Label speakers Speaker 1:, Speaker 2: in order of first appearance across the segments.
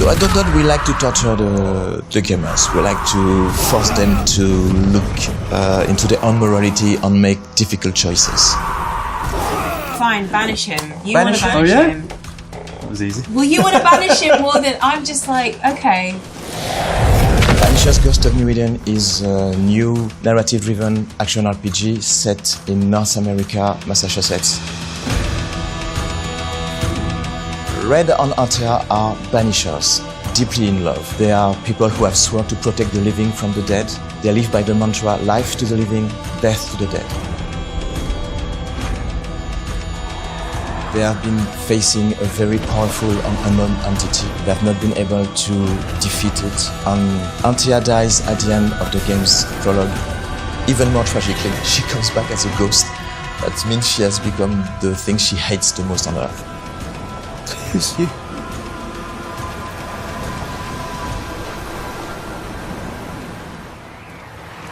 Speaker 1: So at Dot we like to torture the gamers. We like to force them to look into their own morality and make difficult choices.
Speaker 2: Fine, banish him. You want to banish him.
Speaker 3: That was easy.
Speaker 2: Well, you want to banish him more than... I'm just like, okay.
Speaker 1: Banishers Ghost of New Eden is a new narrative-driven action RPG set in North America, Massachusetts. Red and Antea are Banishers, deeply in love. They are people who have sworn to protect the living from the dead. They live by the mantra, life to the living, death to the dead. They have been facing a very powerful and unknown entity. They have not been able to defeat it. And Antea dies at the end of the game's prologue. Even more tragically, she comes back as a ghost. That means she has become the thing she hates the most on Earth.
Speaker 4: It's you.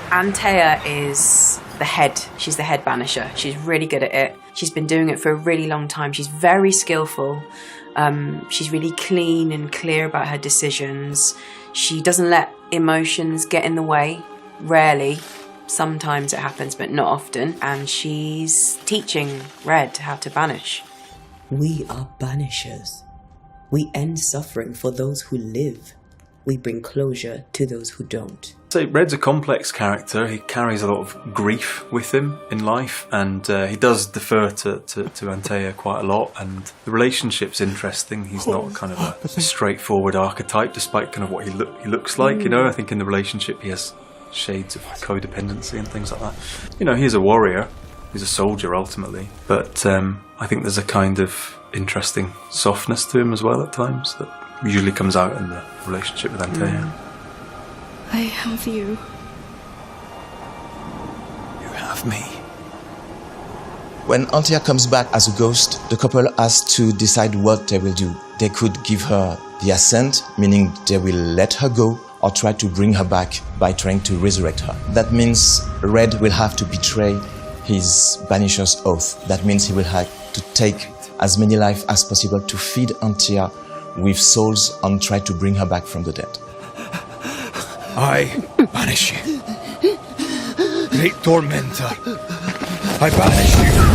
Speaker 2: Antea is the head. She's the head banisher. She's really good at it. She's been doing it for a really long time. She's very skillful. She's really clean and clear about her decisions. She doesn't let emotions get in the way. Rarely. Sometimes it happens, but not often. And she's teaching Red how to banish.
Speaker 5: We are banishers. We end suffering for those who live. We bring closure to those who don't.
Speaker 3: So Red's a complex character. He carries a lot of grief with him in life, and he does defer to Antea quite a lot, and the relationship's interesting. He's not kind of a straightforward archetype, despite kind of what he looks like, you know. I think in the relationship he has shades of codependency and things like that. You know, he's a warrior. He's a soldier, ultimately. But I think there's a kind of interesting softness to him as well at times that usually comes out in the relationship with Antea.
Speaker 6: I have you.
Speaker 4: You have me.
Speaker 1: When Antea comes back as a ghost, the couple has to decide what they will do. They could give her the ascent, meaning they will let her go, or try to bring her back by trying to resurrect her. That means Red will have to betray his Banisher's oath. That means he will have to take as many lives as possible to feed Antea with souls and try to bring her back from the dead.
Speaker 4: I banish you. Great tormentor. I banish you.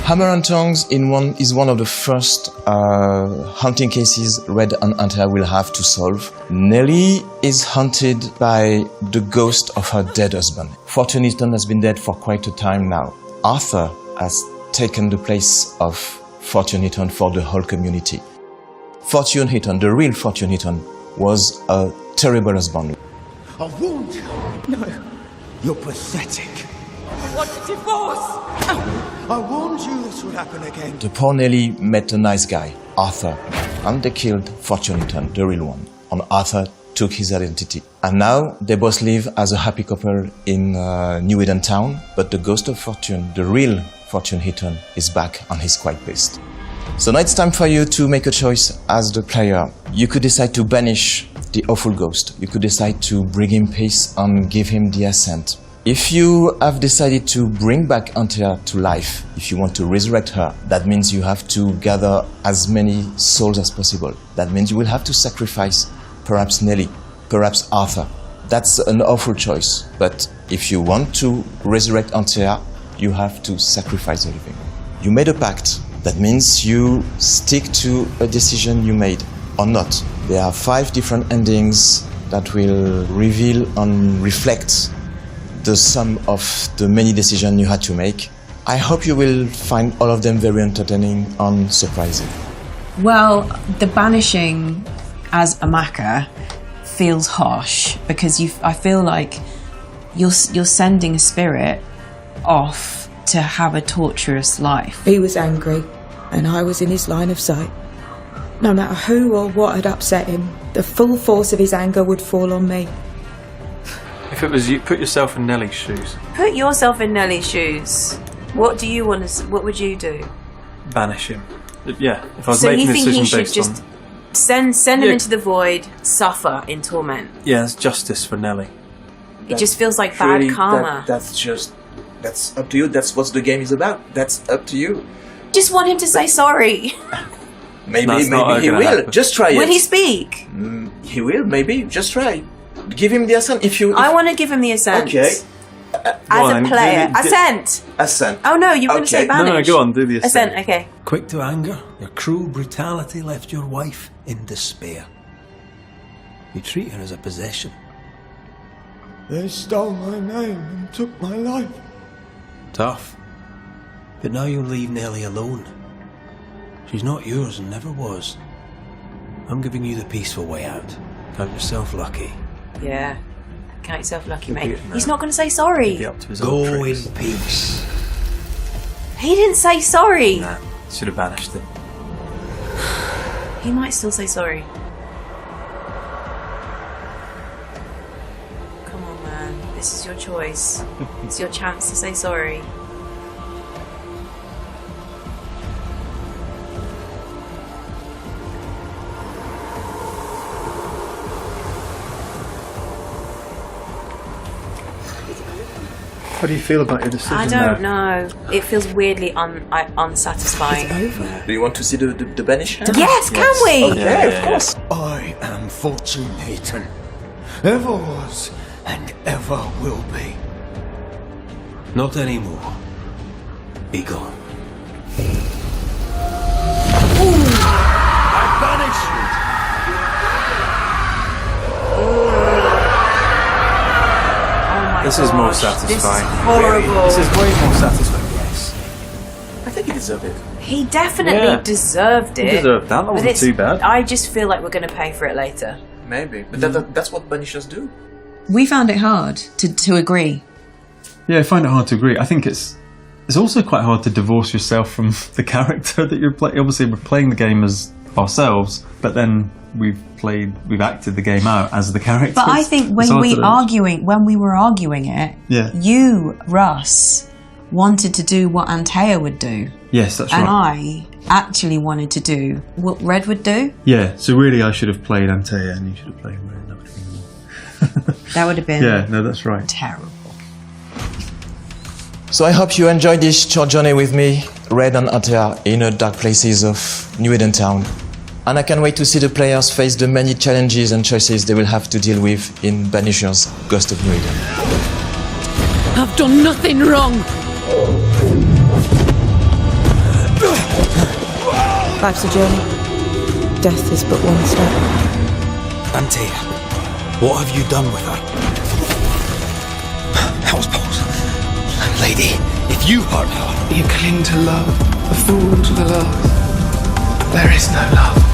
Speaker 1: Hammer and Tongs is one of the first haunting cases Red and Antea will have to solve. Nellie is haunted by the ghost of her dead husband. Fortune Eaton has been dead for quite a time now. Arthur has taken the place of Fortune Eaton for the whole community. Fortune Eaton, the real Fortune Eaton, was a terrible husband.
Speaker 4: I warned you. No. You're pathetic.
Speaker 2: I want a divorce!
Speaker 4: I warned you this would happen again.
Speaker 1: The poor Nellie met a nice guy, Arthur, and they killed Fortune Eaton, the real one. And Arthur took his identity. And now they both live as a happy couple in New Eden town, but the ghost of Fortune, the real Fortune Eaton, is back and he's quite pissed. So now it's time for you to make a choice as the player. You could decide to banish the awful ghost. You could decide to bring him peace and give him the ascent. If you have decided to bring back Antea to life, if you want to resurrect her, that means you have to gather as many souls as possible. That means you will have to sacrifice perhaps Nellie, perhaps Arthur. That's an awful choice. But if you want to resurrect Antea, you have to sacrifice the living. You made a pact. That means you stick to a decision you made or not. There are 5 different endings that will reveal and reflect the sum of the many decisions you had to make. I hope you will find all of them very entertaining and surprising.
Speaker 2: Well, the banishing as a macker feels harsh because I feel like you're sending a spirit off to have a torturous life.
Speaker 7: He was angry, and I was in his line of sight. No matter who or what had upset him, the full force of his anger would fall on me.
Speaker 3: If it was you, put yourself in Nellie's shoes.
Speaker 2: Put yourself in Nellie's shoes. What do you want to? What would you do?
Speaker 3: Banish him. Yeah, if I was
Speaker 2: So
Speaker 3: making
Speaker 2: you
Speaker 3: a
Speaker 2: think
Speaker 3: decision
Speaker 2: he should
Speaker 3: based
Speaker 2: just
Speaker 3: on...
Speaker 2: send him into the void, suffer in torment?
Speaker 3: Yeah, it's justice for Nellie.
Speaker 2: It just feels like bad karma.
Speaker 1: That's up to you. That's what the game is about. That's up to you.
Speaker 2: Just want him to say sorry.
Speaker 1: Maybe
Speaker 3: That's not
Speaker 1: he
Speaker 3: gonna
Speaker 1: will.
Speaker 3: happen.
Speaker 1: Just try it.
Speaker 2: Will he speak?
Speaker 1: He will. Maybe. Just try. Give him the assent.
Speaker 2: I want to give him the assent.
Speaker 1: Okay.
Speaker 2: As
Speaker 3: on,
Speaker 2: a
Speaker 3: then,
Speaker 2: player.
Speaker 3: do the-
Speaker 2: Assent!
Speaker 1: Assent.
Speaker 2: Oh no, you're going to say
Speaker 1: Okay.
Speaker 2: banish.
Speaker 3: No, go on, do the assent.
Speaker 2: Okay.
Speaker 8: Quick to anger, your cruel brutality left your wife in despair. You treat her as a possession.
Speaker 4: They stole my name and took my life.
Speaker 8: Tough. But now you'll leave Nellie alone. She's not yours and never was. I'm giving you the peaceful way out. Count yourself lucky.
Speaker 2: Yeah. Count yourself lucky,
Speaker 3: He'll be
Speaker 2: mate.
Speaker 3: it now.
Speaker 2: He's not going to say sorry.
Speaker 3: Be up to his old
Speaker 8: Go in
Speaker 3: tricks.
Speaker 8: peace.
Speaker 2: He didn't say sorry.
Speaker 3: Nah, should have banished him.
Speaker 2: He might still say sorry. Come on, man. This is your choice. It's your chance to say sorry.
Speaker 9: How do you feel about your decision?
Speaker 2: I don't know. It feels weirdly unsatisfying.
Speaker 1: Do you want to see the Banisher?
Speaker 2: Yes, can we?
Speaker 1: Okay, of course.
Speaker 4: I am Fortune Eaton. Ever was and ever will be.
Speaker 8: Not anymore. Be gone.
Speaker 4: I banish you.
Speaker 3: This is more
Speaker 2: This
Speaker 3: satisfying.
Speaker 2: is horrible.
Speaker 3: This is way more satisfying. Yes.
Speaker 1: I think he deserved it.
Speaker 2: He definitely
Speaker 3: Yeah.
Speaker 2: deserved it.
Speaker 3: He deserved that. That
Speaker 2: But
Speaker 3: wasn't
Speaker 2: it's-
Speaker 3: too bad.
Speaker 2: I just feel like we're going to pay for it later.
Speaker 1: Maybe. But that's what Banishers do.
Speaker 10: We found it hard to agree.
Speaker 9: Yeah, I find it hard to agree. I think it's also quite hard to divorce yourself from the character that you're playing. Obviously, we're playing the game as ourselves, but then we've acted the game out as the characters.
Speaker 10: But I think
Speaker 9: It's
Speaker 10: when
Speaker 9: hard
Speaker 10: we
Speaker 9: to-
Speaker 10: were arguing it,
Speaker 9: Yeah.
Speaker 10: you, Russ, wanted to do what Antea would do,
Speaker 9: Yes, that's
Speaker 10: and
Speaker 9: right.
Speaker 10: I actually wanted to do what Red would do.
Speaker 9: Yeah, so really I should have played Antea and you should have played Red. That would have been more.
Speaker 10: That would have been
Speaker 9: Yeah, no, that's right.
Speaker 10: terrible.
Speaker 1: So I hope you enjoyed this short journey with me, Red and Antea, in the dark places of New Eden Town. And I can't wait to see the players face the many challenges and choices they will have to deal with in Banishers Ghost of New Eden.
Speaker 6: I've done nothing wrong.
Speaker 7: Life's a journey. Death is but one step.
Speaker 8: Antea, what have you done with her? Hellsballs. Lady, if you hurt her...
Speaker 11: You cling to love, a fool to the last. There is no love.